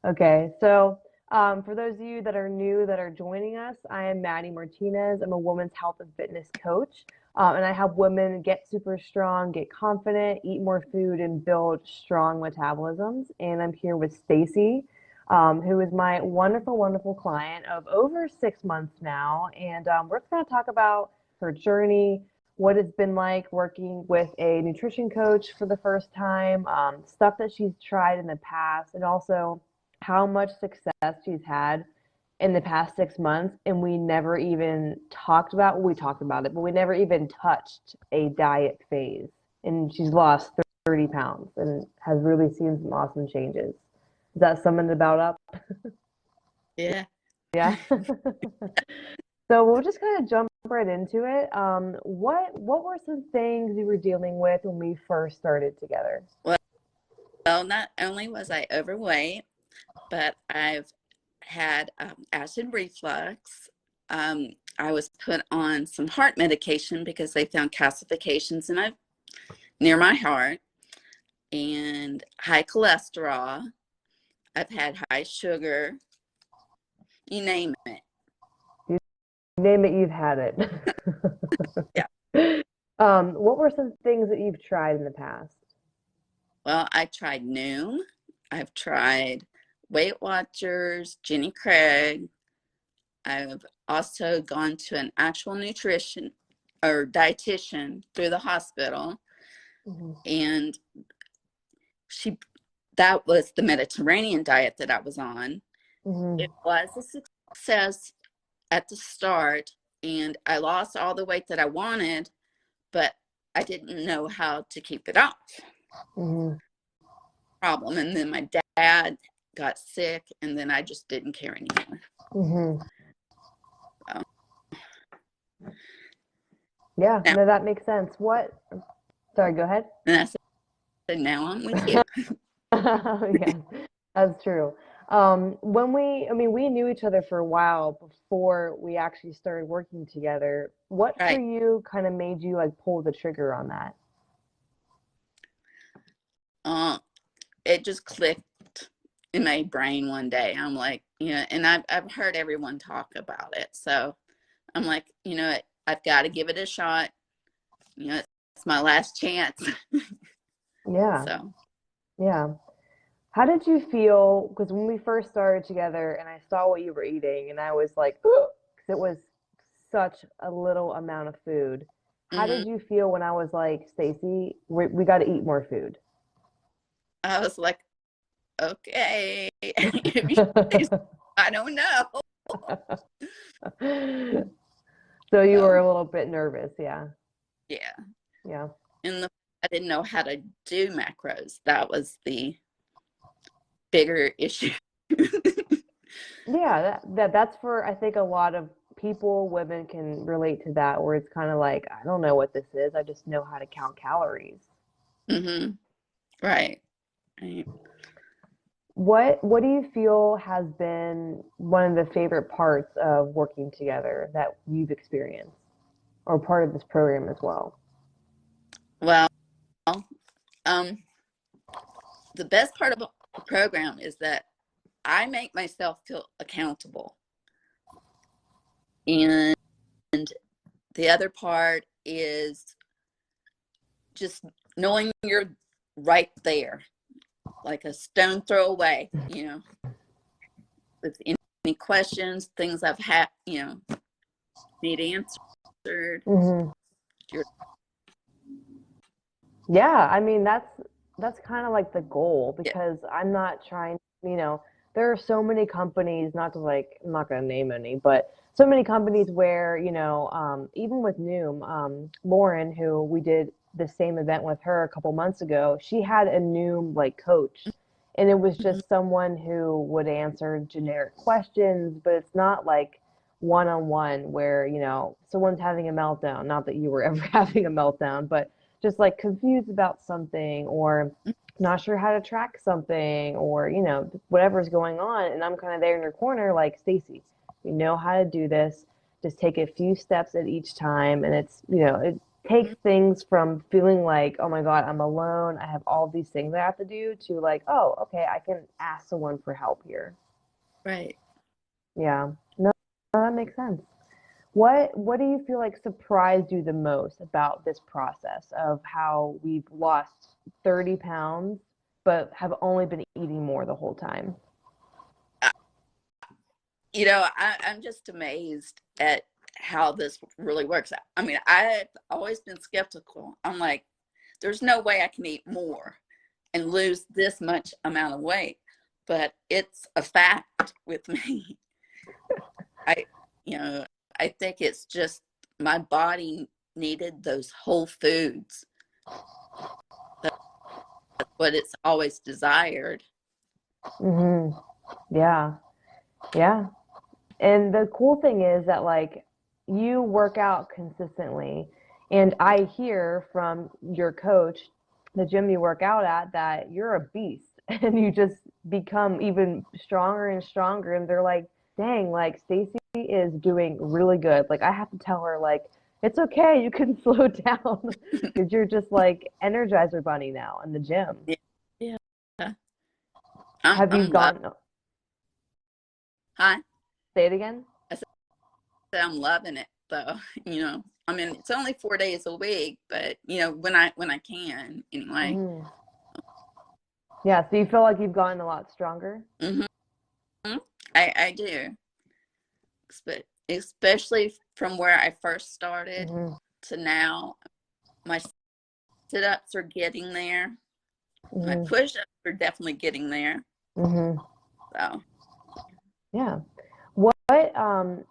Okay, so for those of you that are new that are joining us, I am Maddie Martinez. I'm a women's health and fitness coach, and I help women get super strong, get confident, eat more food, and build strong metabolisms. And I'm here with Stacey, who is my wonderful, wonderful client of over 6 months now, and we're just going to talk about her journey, what it's been like working with a nutrition coach for the first time, stuff that she's tried in the past, and also how much success she's had in the past 6 months, and we never even talked about, well, we talked about it, but we never even touched a diet phase. And she's lost 30 pounds and has really seen some awesome changes. Is that summing it about up? Yeah. Yeah. So we'll just kind of jump right into it. What were some things you were dealing with when we first started together? Well, not only was I overweight, but I've had acid reflux. I was put on some heart medication because they found calcifications near my heart, and high cholesterol. I've had high sugar, you name it. You name it, you've had it. Yeah. What were some things that you've tried in the past? Well, I tried Noom. I've tried Weight Watchers, Jenny Craig. I've also gone to an actual nutrition or dietitian through the hospital, Mm-hmm. and that was the Mediterranean diet that I was on. Mm-hmm. It was a success at the start, and I lost all the weight that I wanted, but I didn't know how to keep it off. Mm-hmm. Problem. And then my dad got sick, and then I just didn't care anymore. Mm-hmm. So, Yeah, now, no, that makes sense. Sorry, go ahead. and I said, now I'm with you. Yeah, that's true. We knew each other for a while before we actually started working together. What for Right. you kind of made you like pull the trigger on that? Uh, it just clicked in my brain one day. I'm like, and I've heard everyone talk about it. So I'm like, I've got to give it a shot. It's my last chance. Yeah, So, yeah. How did you feel? Because when we first started together and I saw what you were eating, and I was like, because it was such a little amount of food. How mhm. did you feel when I was like, Stacey, we got to eat more food? I was like, okay, I don't know. So you were So, a little bit nervous, yeah. yeah. Yeah. And I didn't know how to do macros. That was the bigger issue. Yeah, that's for I think a lot of people, women can relate to that where it's kind of like, I don't know what this is. I just know how to count calories. Hmm. Right. Right. What do you feel has been one of the favorite parts of working together that you've experienced or part of this program as well? Well, um, the best part of the program is that I make myself feel accountable. And the other part is just knowing you're right there, like a stone throw away, with any questions, things I've had, need answered. Hmm. You're, Yeah, I mean that's kind of like the goal yeah. because I'm not trying, there are so many companies, not to like, I'm not going to name any, but so many companies where, even with Noom, Lauren, who we did the same event with her a couple months ago, she had a Noom like coach, and it was Mhm. just someone who would answer generic questions, but it's not like one-on-one where, someone's having a meltdown, not that you were ever having a meltdown, but just like confused about something or not sure how to track something or whatever's going on, and I'm kind of there in your corner like, Stacey, you know how to do this, just take a few steps at each time, and it's take things from feeling like, oh my God, I'm alone, I have all these things I have to do, to like, oh, okay, I can ask someone for help here. Right. Yeah. No, that makes sense. What do you feel like surprised you the most about this process of how we've lost 30 pounds but have only been eating more the whole time? I'm just amazed at how this really works. I mean, I've always been skeptical. I'm like, there's no way I can eat more and lose this much amount of weight. But it's a fact with me. I, you know, I think it's just my body needed those whole foods. That's what it's always desired. Hmm. Yeah. Yeah. And the cool thing is that like you work out consistently, and I hear from your coach, the gym you work out at, that you're a beast and you just become even stronger and stronger, and they're like, "Dang, like Stacey is doing really good." Like I have to tell her like it's okay, you can slow down because you're just like Energizer Bunny now in the gym. Yeah. Yeah. Have you I'm loving. gone, Hi. say it again? I said I'm loving it though. I mean, it's only 4 days a week, but when I can anyway. Hmm. Yeah, so you feel like you've gotten a lot stronger? Hmm. I do, especially from where I first started Hmm. to now. My sit-ups are getting there. My Hmm. push-ups are definitely getting there. Hmm. So Yeah.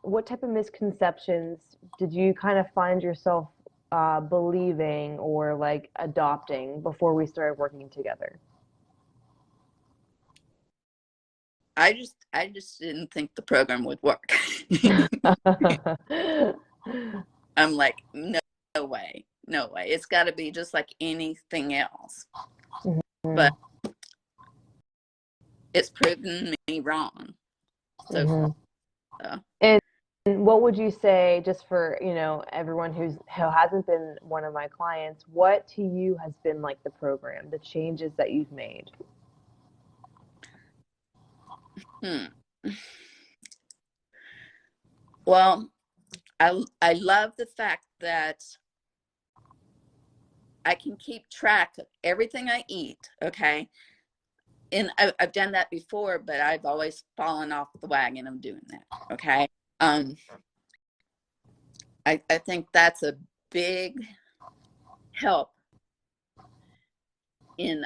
What type of misconceptions did you kind of find yourself believing or like adopting before we started working together? I just didn't think the program would work. I'm like, no, no way, no way. It's got to be just like anything else. But Hmm. it's proven me wrong so far. Hmm. So, And what would you say, just for, everyone who hasn't been one of my clients, what to you has been like the program, the changes that you've made? hmm. Well, I love the fact that I can keep track of everything I eat. Okay, and I've done that before, but I've always fallen off the wagon of doing that. Okay, um, I think that's a big help in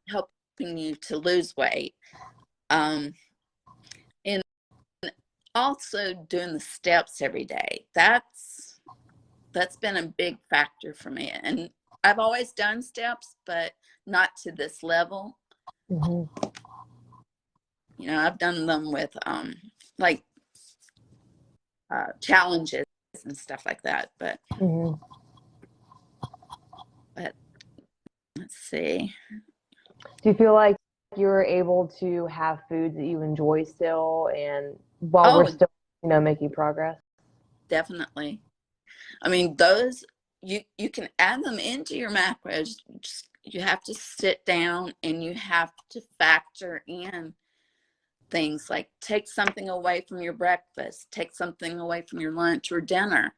helping you to lose weight. Um, and also doing the steps every day. That's been a big factor for me. And I've always done steps, but not to this level. Hmm. I've done them with like challenges and stuff like that. But Hmm. but let's see. Do you feel like you're able to have foods that you enjoy still, and while we're Oh, still, making progress? definitely. I mean, those you can add them into your macros. Just, you have to sit down and you have to factor in things like take something away from your breakfast, take something away from your lunch or dinner,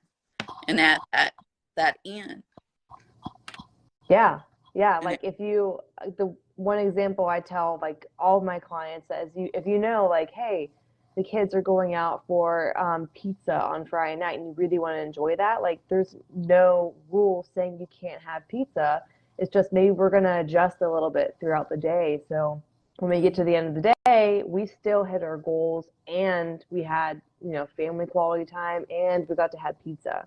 and add that in. Yeah. Yeah. And Like the one example I tell like all of my clients is, if like, hey, the kids are going out for pizza on Friday night and you really want to enjoy that, like there's no rule saying you can't have pizza. It's just maybe we're going to adjust a little bit throughout the day. So when we get mm, to the end of the day, we still hit our goals, and we had, family quality time, and we got to have pizza.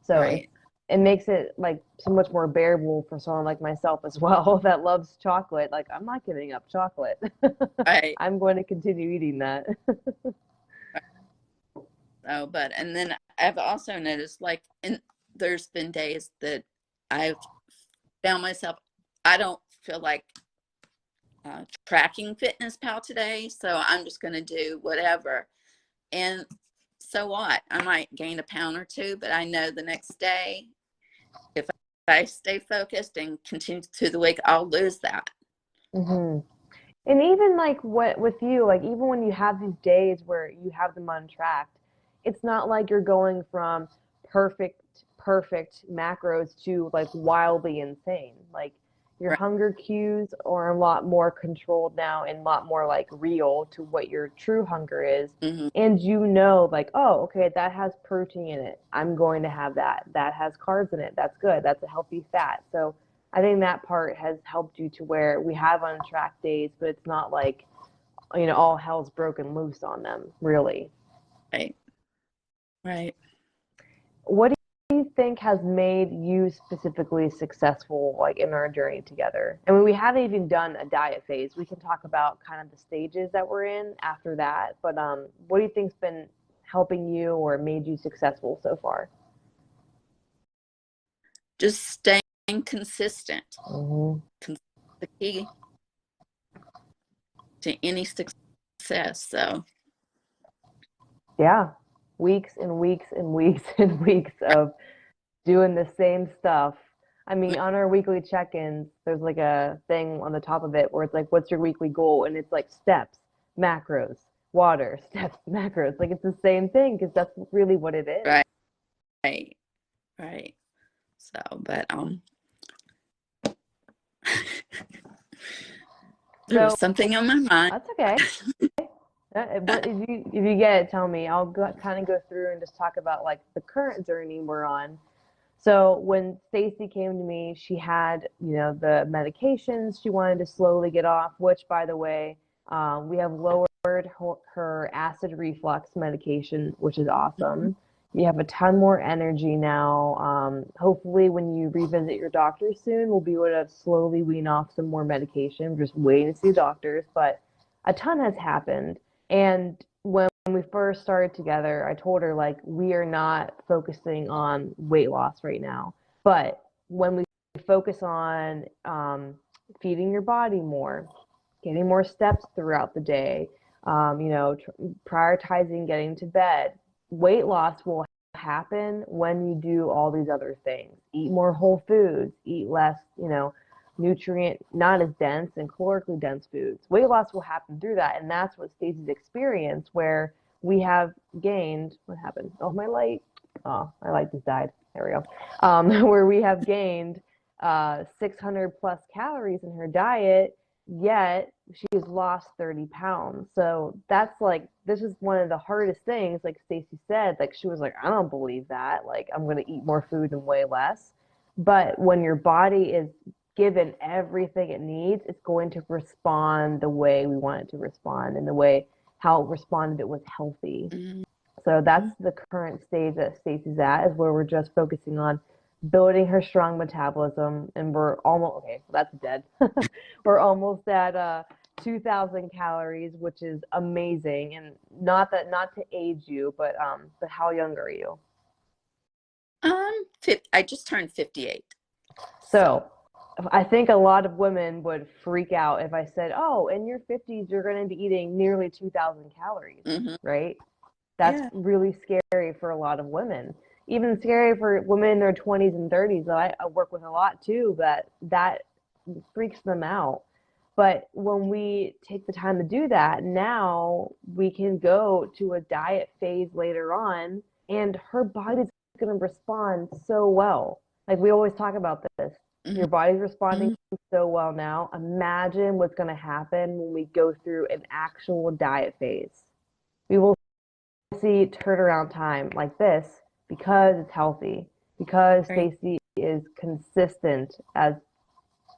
So right, it makes it like so much more bearable for someone like myself as well that loves chocolate. Like I'm not giving up chocolate. right. I'm going to continue eating that. So, but and then I've also noticed like, and there's been days that I've found myself, I don't feel like tracking Fitness Pal today, so I'm just going to do whatever. And so what? I might gain a pound or two, but I know the next day if I stay focused and continue through the week, I'll lose that. Hmm. And even like what with you, like even when you have these days where you have them untracked, it's not like you're going from perfect macros to like wildly insane. Like your Right. hunger cues are a lot more controlled now and a lot more like real to what your true hunger is. Mm-hmm. And you know, like, oh, okay, that has protein in it. I'm going to have that. That has carbs in it. That's good. That's a healthy fat. So I think that part has helped you to where we have untracked days, but it's not like, all hell's broken loose on them, really. Right. Right. What do you think has made you specifically successful, like in our journey together? I mean, we haven't even done a diet phase. We can talk about kind of the stages that we're in after that. But what do you think's been helping you or made you successful so far? Just staying consistent. Hmm. The key to any success. So, Yeah, weeks and weeks and weeks and weeks of doing the same stuff. I mean, on our weekly check-ins, there's like a thing on the top of it where it's like, what's your weekly goal? And it's like steps, macros, water, steps, macros. Like it's the same thing because that's really what it is. right. Right. Right. So, but there was So something on my mind. that's okay. But if you get it, tell me. I'll kind of go through and just talk about like the current journey we're on. So when Stacey came to me, she had, the medications she wanted to slowly get off, which, by the way, we have lowered her acid reflux medication, which is awesome. You have a ton more energy now. Hopefully, when you revisit your doctor soon, we'll be able to slowly wean off some more medication. We're just waiting to see doctors, but a ton has happened. And when we first started together, I told her like we are not focusing on weight loss right now, but when we focus on feeding your body more, getting more steps throughout the day, prioritizing getting to bed, weight loss will happen when you do all these other things. Eat more whole foods, eat less, nutrient, not as dense and calorically dense foods. Weight loss will happen through that. And that's what Stacey's experience, where we have gained, what happened? Oh, my light. Oh, my light just died. There we go. Where we have gained 600 plus calories in her diet, yet she's lost 30 pounds. So that's like, this is one of the hardest things, like Stacey said, like she was like, I don't believe that. Like, I'm going to eat more food and weigh less. But when your body is given everything it needs, it's going to respond the way we want it to respond and the way how it responded if it was healthy. Mm-hmm. So that's the current stage that Stacey's at, is where we're just focusing on building her strong metabolism, and we're almost okay. Well, that's dead. We're almost at 2,000 calories, which is amazing. And not to age you, but how young are you? I just turned 58. So I think a lot of women would freak out if I said, "Oh, in your 50s, you're going to be eating nearly 2,000 calories," Mm-hmm. right? That's Yeah. really scary for a lot of women. Even scary for women in their 20s and 30s that I work with a lot too, that freaks them out. But when we take the time to do that, now we can go to a diet phase later on, and her body's going to respond so well. Like we always talk about this. Mm-hmm. Your body's responding Mm-hmm. so well now. Imagine what's going to happen when we go through an actual diet phase. We will see turnaround time like this because it's healthy, because Right. Stacey is consistent, as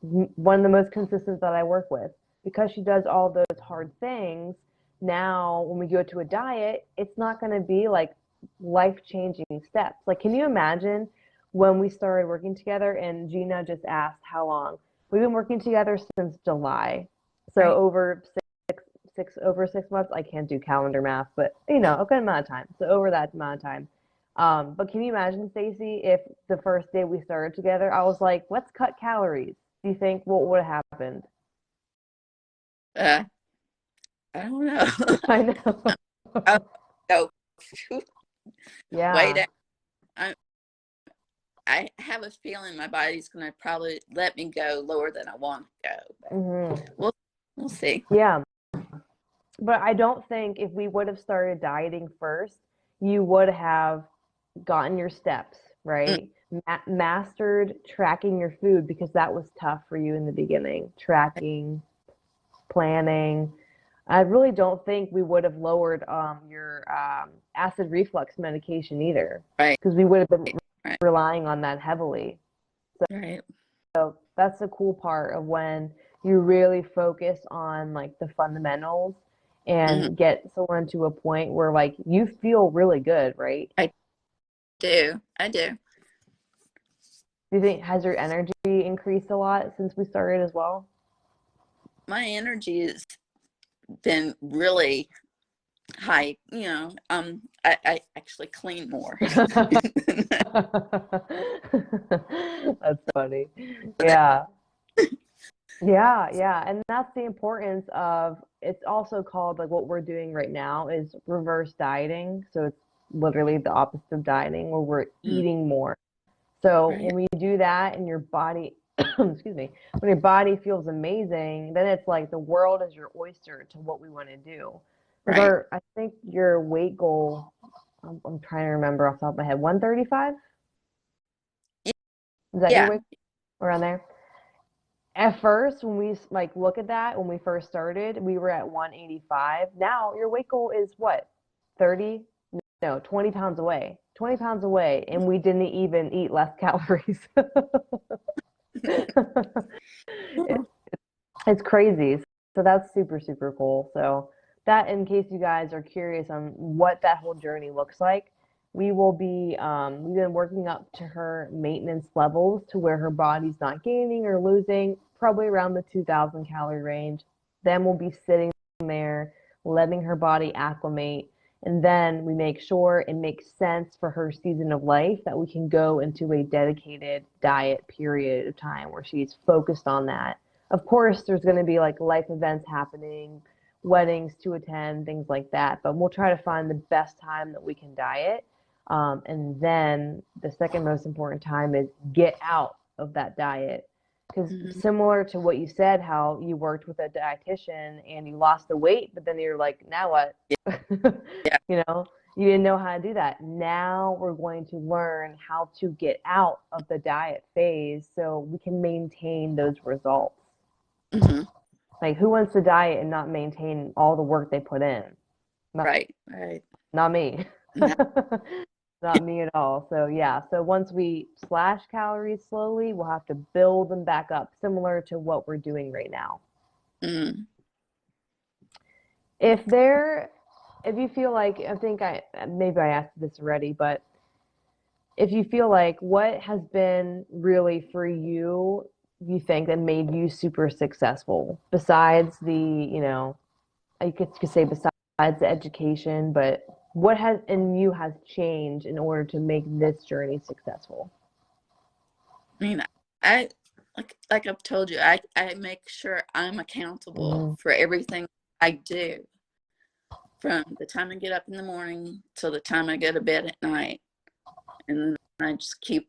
one of the most consistent that I work with, because she does all those hard things. Now when we go to a diet, it's not going to be like life-changing steps. Like, can you imagine when we started working together? And Gina just asked how long. We've been working together since July, so Right. over 6 months. I can't do calendar math, but a good amount of time. So over that amount of time. But can you imagine, Stacey, if the first day we started together, I was like, let's cut calories. Do you think what would have happened? Uh, I don't know. I know. Oh, no. Way Yeah. down. I, I have a feeling my body's going to probably let me go lower than I want to go. But we'll see. Yeah. But I don't think if we would have started dieting first, you would have gotten your steps, Mm, right? Mastered tracking your food because that was tough for you in the beginning. Tracking, planning. I really don't think we would have lowered your acid reflux medication either right, because we would have been right, relying on that heavily. right. So that's the cool part of when you really focus on like the fundamentals Hmm. and get someone to a point where like you feel really good, right? I do. I do. Do you think has your energy increased a lot since we started as well? My energy has been really high. I actually clean more. That's funny. Yeah. Yeah, yeah. And that's the importance of it's also called like what we're doing right now is reverse dieting. So it's literally the opposite of dieting where we're Mm, eating more. So right, when we do that and your body, excuse me, when your body feels amazing, then it's like the world is your oyster to what we want to do. Because right. I think your weight goal, I'm trying to remember off the top of my head, 135? Is that your Yeah. weight around there? At first, when we like look at that, when we first started, we were at 185. Now your weight goal is what? 30? No, 20 pounds away. 20 pounds away, and we didn't even eat less calories. It- it's crazy. So that's super, super cool. So that, in case you guys are curious on what that whole journey looks like, we've been working up to her maintenance levels to where her body's not gaining or losing, probably around the 2,000 calorie range. Then we'll be sitting there, letting her body acclimate. And then we make sure it makes sense for her season of life that we can go into a dedicated diet period of time where she's focused on that. Of course, there's going to be like life events happening, weddings to attend, things like that. But we'll try to find the best time that we can diet. And then the second most important time is get out of that diet. Because Mhm. similar to what you said, how you worked with a dietitian and you lost the weight, but then you're like, now what? Yeah. You know, you didn't know how to do that. Now we're going to learn how to get out of the diet phase so we can maintain those results. Hmm. Like, who wants to diet and not maintain all the work they put in? Not, Right, right. not me. No, Not me at all. So, yeah. So, once we slash calories slowly, we'll have to build them back up, similar to what we're doing right now. mm, If there, if you feel like, I think maybe I asked this already, but if you feel like what has been really for you, you think that made you super successful besides the, you could say besides the education, but what has in you has changed in order to make this journey successful? I mean, I like I've told you, I make sure I'm accountable Mm, for everything I do from the time I get up in the morning till the time I go to bed at night. And then I just keep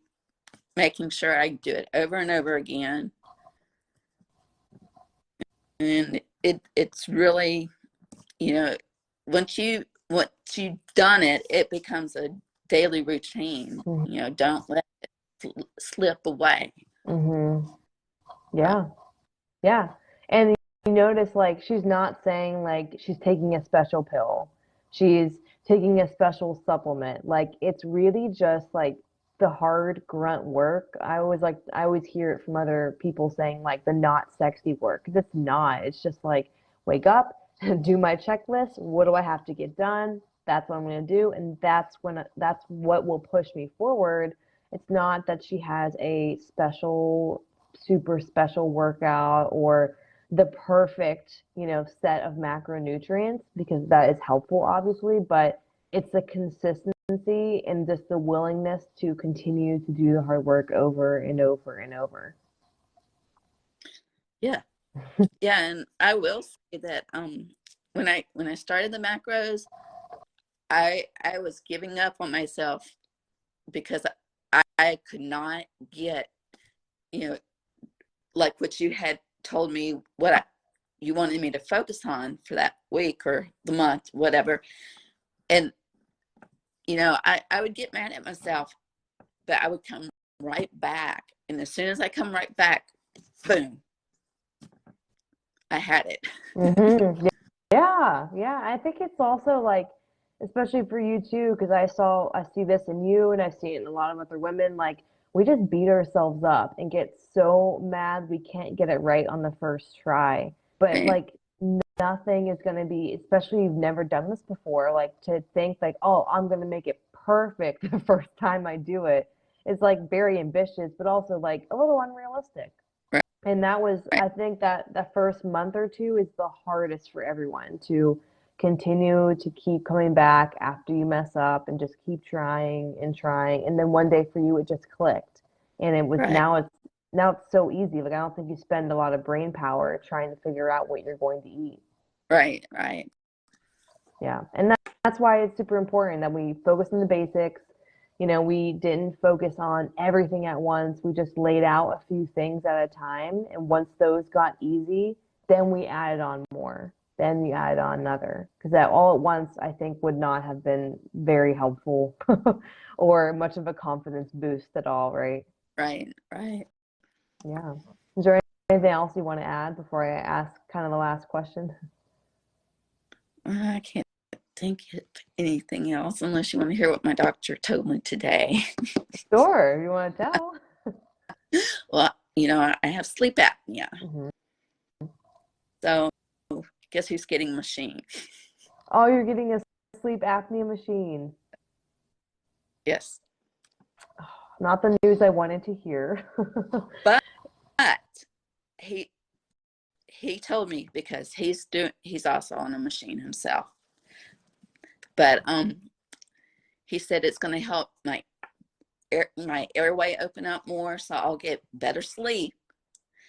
making sure I do it over and over again. And it's really, you know, once you've done it, it becomes a daily routine. mm, Don't let it slip away. mm-hmm. Um, Yeah, yeah. And you notice like she's not saying like she's taking a special pill. She's taking a special supplement. Like it's really just like the hard grunt work. I always hear it from other people saying like the not sexy work. 'Cause it's not. It's just like wake up, do my checklist. What do I have to get done? That's what I'm going to do, and that's what will push me forward. It's not that she has a super special workout or the perfect, set of macronutrients because that is helpful, obviously, but it's the consistency and just the willingness to continue to do the hard work over and over and over. yeah, yeah, and I will say that when I started the macros, I was giving up on myself because I could not get, you know, like what you had told me, you wanted me to focus on for that week or the month, whatever. And, you know, I would get mad at myself, but I would come right back. And as soon as I come right back, boom, I had it. Mm-hmm. Yeah, yeah. I think it's also like, especially for you too, because I see this in you and I see it in a lot of other women, like we just beat ourselves up and get so mad we can't get it right on the first try. But Right, like nothing is going to be, especially if you've never done this before, like to think like, oh, I'm going to make it perfect the first time I do it is like very ambitious, but also like a little unrealistic. right, And that was, right, I think that the first month or two is the hardest for everyone to continue to keep coming back after you mess up and just keep trying and trying. And then one day for you, it just clicked. And it was right, now it's so easy. Like I don't think you spend a lot of brain power trying to figure out what you're going to eat. right, right, Yeah. And that's why it's super important that we focus on the basics. You know, we didn't focus on everything at once. We just laid out a few things at a time. And once those got easy, then we added on more. Then you added on another. Because that all at once, I think, would not have been very helpful or much of a confidence boost at all, right? right, right. Yeah. Is there anything else you want to add before I ask kind of the last question? I can't think of anything else unless you want to hear what my doctor told me today. Sure, you want to tell? Well, you know, I have sleep apnea. Hmm. So guess who's getting a machine? Oh, you're getting a sleep apnea machine. Yes. Not the news I wanted to hear. But he he told me because he's also on a machine himself. But he said it's going to help my airway open up more, so I'll get better sleep.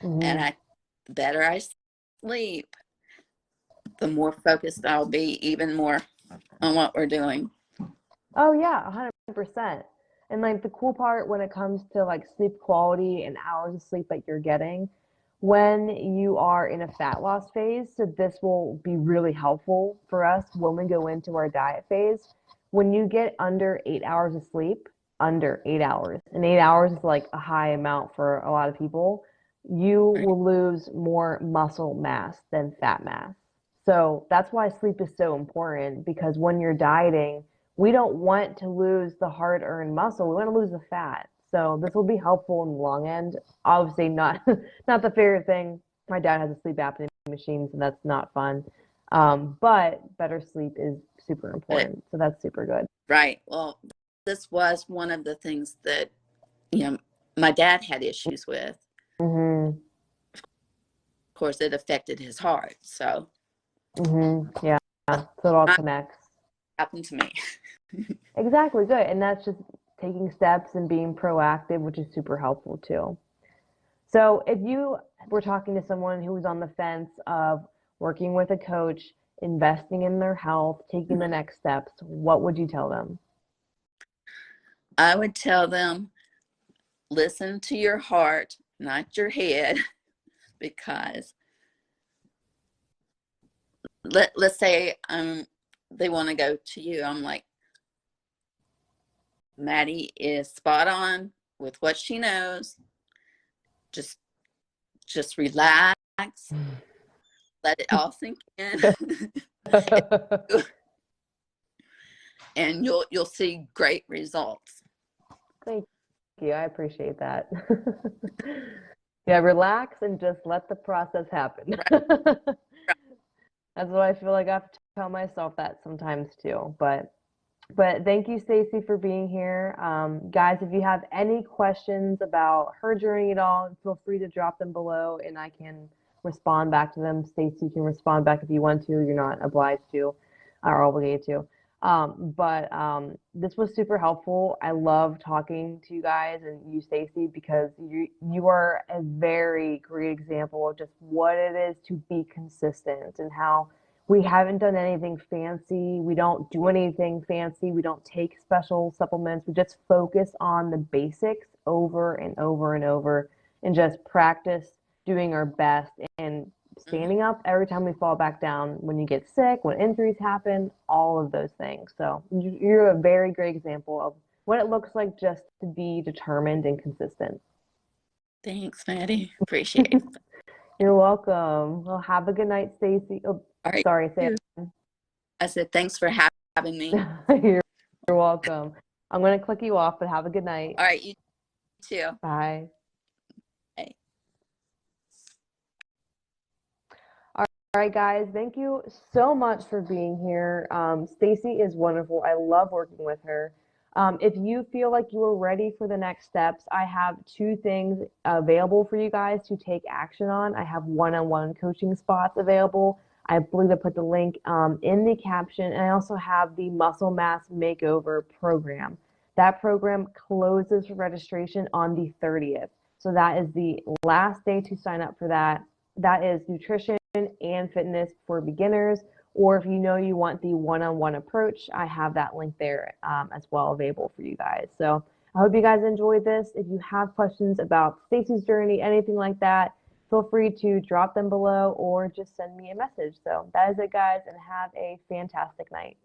And Hmm. the better I sleep, the more focused I'll be, even more on what we're doing. Oh yeah, 100%. And like the cool part when it comes to like sleep quality and hours of sleep that you're getting, when you are in a fat loss phase, so this will be really helpful for us when we go into our diet phase. When you get under 8 hours of sleep, under 8 hours, and 8 hours is like a high amount for a lot of people, you Right, will lose more muscle mass than fat mass. So that's why sleep is so important because when you're dieting, we don't want to lose the hard-earned muscle. We want to lose the fat. So this will be helpful in the long end. Obviously, not not the favorite thing. My dad has a sleep apnea machine, so that's not fun. But better sleep is super but important. So that's super good. right. Well, this was one of the things that, you know, my dad had issues with. Hmm. Of course, it affected his heart. So Hmm. Yeah. So it all it connects. happened to me. Exactly, good. And that's just taking steps and being proactive, which is super helpful too. So if you were talking to someone who was on the fence of working with a coach, investing in their health, taking the next steps, what would you tell them? I would tell them, listen to your heart, not your head, because let's say they want to go to you. I'm like, Maddie is spot on with what she knows. Just just relax, let it all sink in, and you'll see great results. Thank you. I appreciate that. Yeah, relax and just let the process happen. Right, That's what I feel like I have to tell myself that sometimes too. But thank you, Stacey, for being here. Guys, if you have any questions about her journey at all, feel free to drop them below and I can respond back to them. Stacey can respond back if you want to. You're not obliged to or obligated to. But this was super helpful. I love talking to you guys and you, Stacey, because you are a very great example of just what it is to be consistent and how We haven't done anything fancy. We don't do anything fancy. We don't take special supplements. We just focus on the basics over and over and over and just practice doing our best and Hmm. standing up every time we fall back down when you get sick, when injuries happen, all of those things. So you're a very great example of what it looks like just to be determined and consistent. Thanks, Maddie. Appreciate it. You're welcome. Well, have a good night, Stacey. Oh, All right. sorry, say You. I said, thanks for having me. it. You're welcome. I'm going to click you off, but have a good night. All right. You too. Bye. Bye. All right, guys. Thank you so much for being here. Stacey is wonderful. I love working with her. If you feel like you are ready for the next steps, I have two things available for you guys to take action on. I have one-on-one coaching spots available. I believe I put the link in the caption, and I also have the Muscle Mass Makeover program. That program closes for registration on the 30th. So that is the last day to sign up for that. That is nutrition and fitness for beginners. Or if you know you want the one-on-one approach, I have that link there as well available for you guys. So I hope you guys enjoyed this. If you have questions about Stacey's journey, anything like that, feel free to drop them below or just send me a message. So that is it, guys, and have a fantastic night.